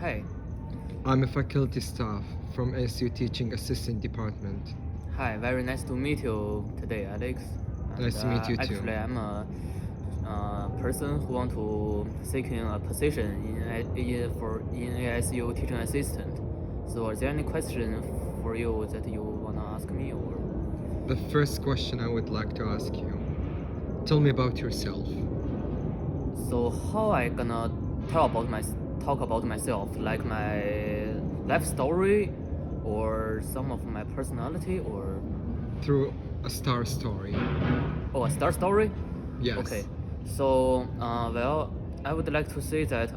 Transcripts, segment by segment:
Hi. I'm a faculty staff from ASU Teaching Assistant Department. Hi, very nice to meet you today, Alex. And Nice to meet you too. actually, I'm a person who want to seeking a position in ASU teaching assistant. So, is there any question for you that you wanna ask me, or? The first question I would like to ask you, tell me about yourself. So, how I gonna talk about myself, like my life story, or some of my personality, or Through a star story. a star story? Yes. Okay. So, well, I would like to say that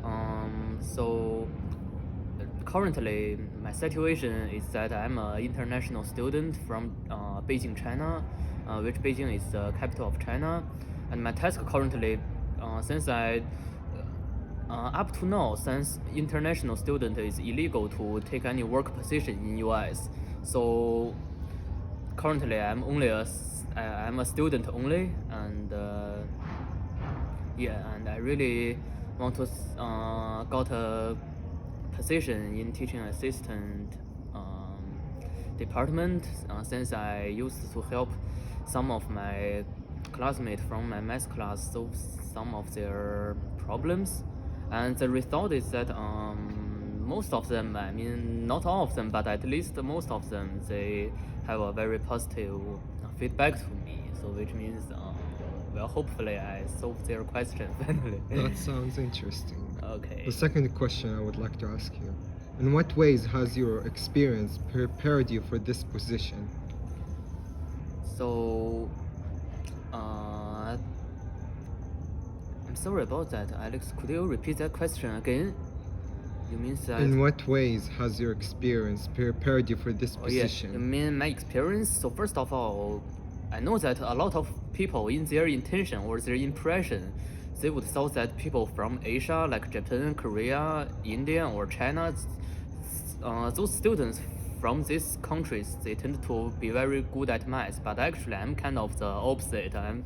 currently my situation is that I'm an international student from Beijing, China, which Beijing is the capital of China, and my task currently, since I up to now, since international student is illegal to take any work position in US, so currently I'm a student only, and and I really want to got a position in teaching assistant department, since I used to help some of my classmates from my math class solve some of their problems, and the result is that most of them, I mean not all of them, but at least most of them, they have a very positive feedback to me. So which means well, hopefully I solve their question finally. That sounds interesting. Okay. The second question I would like to ask you, in what ways has your experience prepared you for this position? So, I'm sorry about that, Alex. Could you repeat that question again? You mean that? In what ways has your experience prepared you for this Oh yeah, position? you mean my experience? So first of all, I know that a lot of people in their intention or their impression, they would thought that people from Asia like Japan, Korea, India or China, those students from these countries, they tend to be very good at math, but actually I'm kind of the opposite. I'm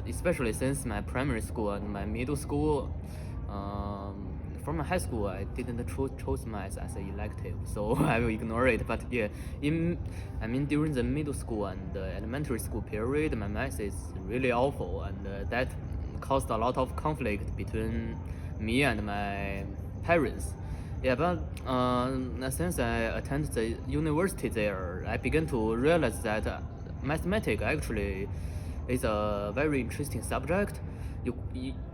especially since my primary school and my middle school, from my high school, I didn't choose math as an elective, so I will ignore it. But yeah, during the middle school and the elementary school period, my math is really awful, and that caused a lot of conflict between me and my parents. Yeah, but since I attended the university there, I began to realize that mathematics actually is a very interesting subject.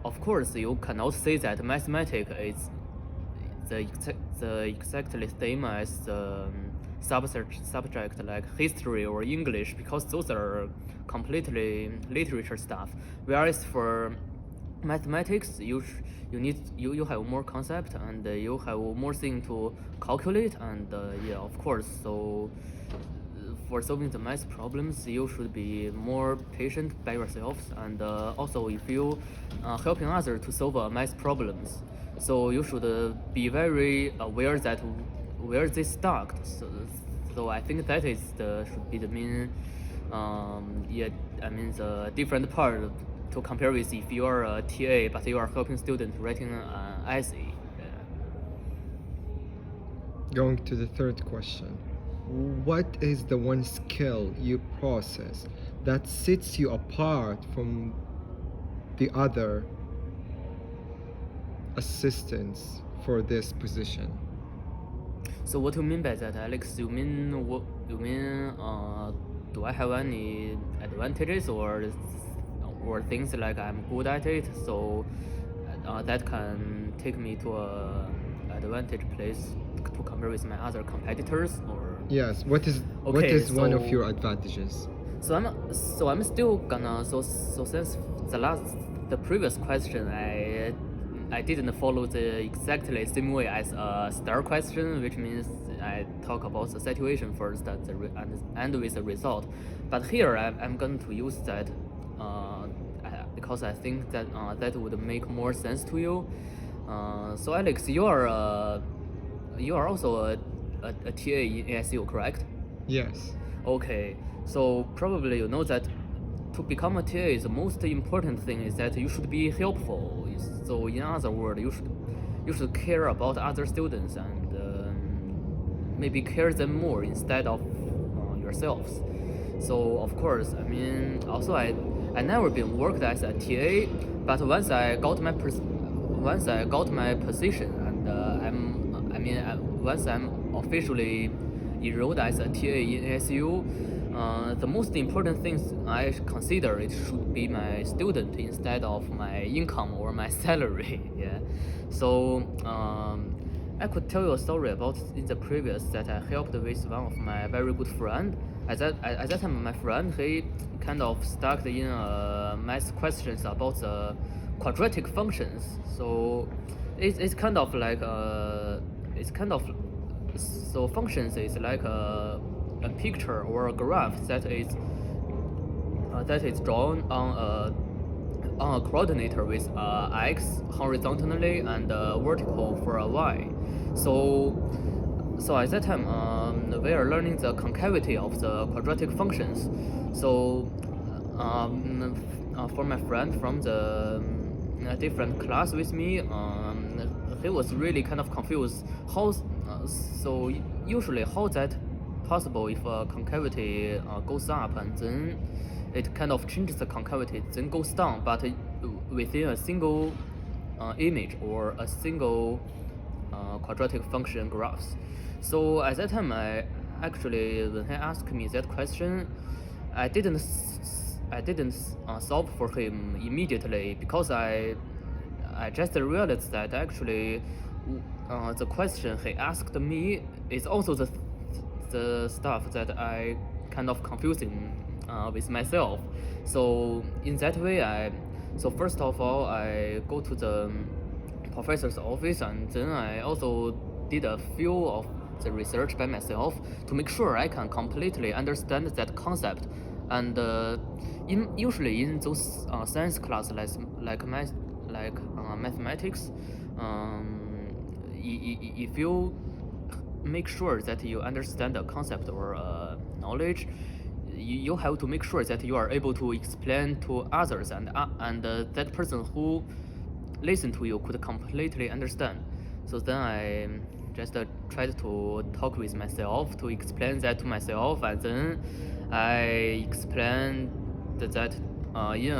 Of course, you cannot say that mathematics is the exactly same as the subject like history or English, because those are completely literature stuff. Whereas for mathematics, you have more concept, and you have more thing to calculate, and yeah, of course. So for solving the math problems, you should be more patient by yourselves, and also if you helping others to solve math problems, so you should be very aware that where they start. So I think that is should be the main the different part to compare with if you are a TA but you are helping students writing an essay. Going to the third question. What is the one skill you possess that sets you apart from the other assistants for this position? So what do you mean by that, Alex? You mean do I have any advantages or things like I'm good at it, so that can take me to a advantage place to compare with my other competitors, or Yes, what is one of your advantages? So I'm still gonna since the previous question, I didn't follow the exactly same way as a star question, which means I talk about the situation first and end with the result. But here I'm going to use that because I think that that would make more sense to you. So Alex, you are also a TA in ASU, correct? Yes. Okay, so probably you know that to become a TA, the most important thing is that you should be helpful. So in other words, you should care about other students and maybe care them more instead of yourselves. So of course, I mean, also I never been worked as a TA, but once I got my position and once I'm officially enrolled as a TA in ASU, the most important things I consider it should be my student instead of my income or my salary. Yeah, so I could tell you a story about in the previous that I helped with one of my very good friend. At that time, my friend he kind of stuck in math questions about the quadratic functions. So it's kind of like so functions is like a picture or a graph that is drawn on a coordinator with x horizontally and vertical for a y. So at that time, we are learning the concavity of the quadratic functions. So for my friend from the different class with me, he was really kind of confused. So usually how that possible if a concavity goes up and then it kind of changes the concavity, then goes down, but within a single image or a single quadratic function graphs. So at that time, when he asked me that question, I didn't solve for him immediately because I just realized that actually the question he asked me is also the stuff that I kind of confusing with myself. So in that way, so first of all, I go to the professor's office and then I also did a few of the research by myself to make sure I can completely understand that concept. And usually in those science classes like mathematics, if you make sure that you understand a concept or knowledge, you have to make sure that you are able to explain to others and that person who listen to you could completely understand. So then I just tried to talk with myself to explain that to myself, and then I explained that in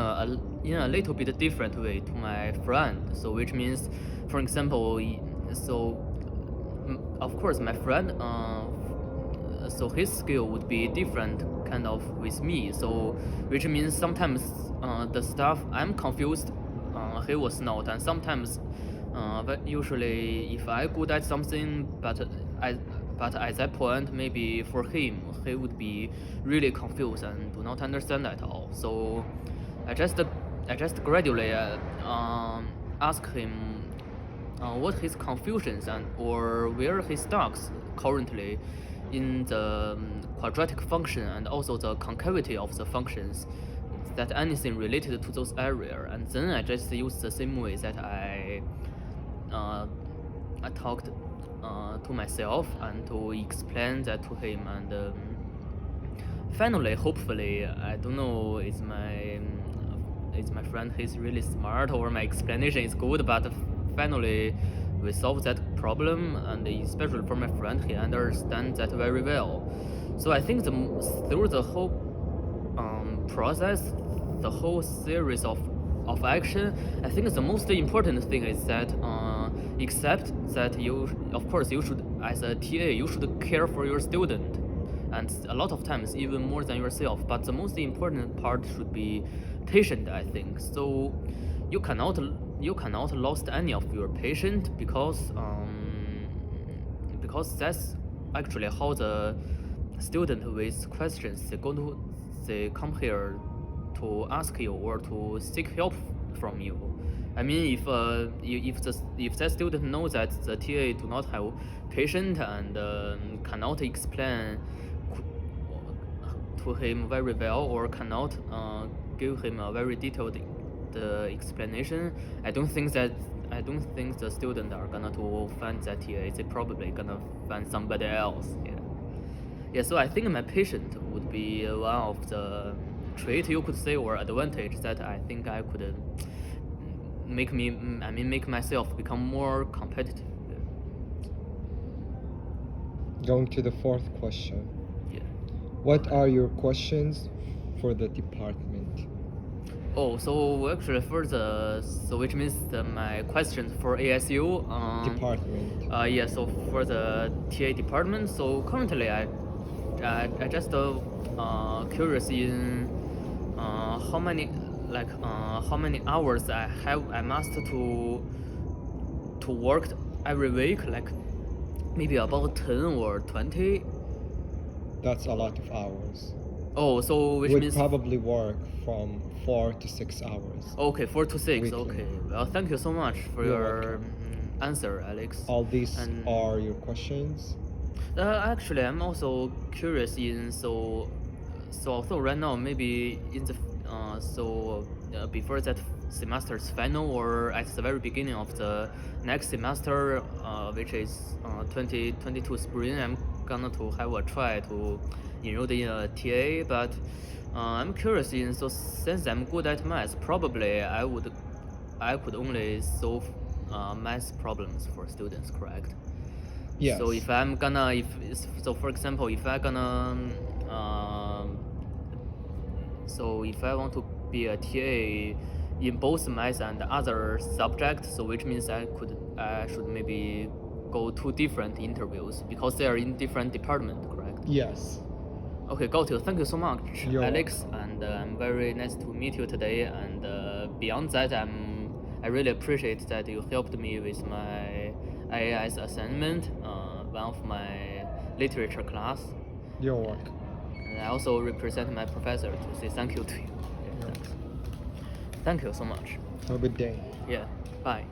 a little bit different way to my friend. So which means, for example, so of course my friend so his skill would be different kind of with me. So which means sometimes the stuff I'm confused, he was not, and sometimes but usually if I good at something but at that point maybe for him he would be really confused and do not understand at all. So I just gradually ask him what his confusions and or where he stucks currently in the quadratic function and also the concavity of the functions, that anything related to those areas. And then I just use the same way that I talked to myself and to explain that to him. And finally, hopefully, I don't know, is my friend he's really smart or my explanation is good, but finally we solved that problem, and especially for my friend, he understands that very well. So I think through the whole process, the whole series of action, I think the most important thing is that except that of course you should, as a TA, you should care for your student, and a lot of times even more than yourself, but the most important part should be patient, I think. So you cannot lost any of your patient because that's actually how the student with questions they come here to ask you or to seek help from you. I mean, if that student knows that the TA do not have patient and cannot explain to him very well or cannot give him a very detailed explanation, I don't think the student are gonna to find that TA. They probably gonna find somebody else. Yeah. So I think my patient would be one of the trait you could say or advantage that I think I could make myself become more competitive. Going to the fourth question. Yeah. What are your questions for the department? Oh, so actually which means my questions for ASU Department. Yeah, so for the TA department, so currently I just curious in how many hours I must to work every week, like maybe about 10 or 20. That's a lot of hours. Oh, so which Would means probably work from 4 to 6 hours. okay, 4 to 6. weekly. Okay, well, thank you so much for You're your welcome. answer, Alex. All these And are your questions? actually, I'm also curious in so right now maybe in the before that semester's final or at the very beginning of the next semester, which is 2022 spring, I'm gonna to have a try to enroll in a TA. But I'm curious in so since I'm good at math, probably I could only solve math problems for students, correct? Yes. So if I'm gonna, if so, for example, if I gonna, so if I want to be a TA in both math and other subjects, so which means I should maybe go to different interviews because they are in different department, correct? Yes. Okay, got you. Thank you so much, You're Alex, and I'm very nice to meet you today. And beyond that, I really appreciate that you helped me with my IAS assignment, one of my literature class. You're welcome. And I also represent my professor to say thank you to you. Yeah, Yeah. thanks. Thank you so much. Have a good day. Yeah, bye.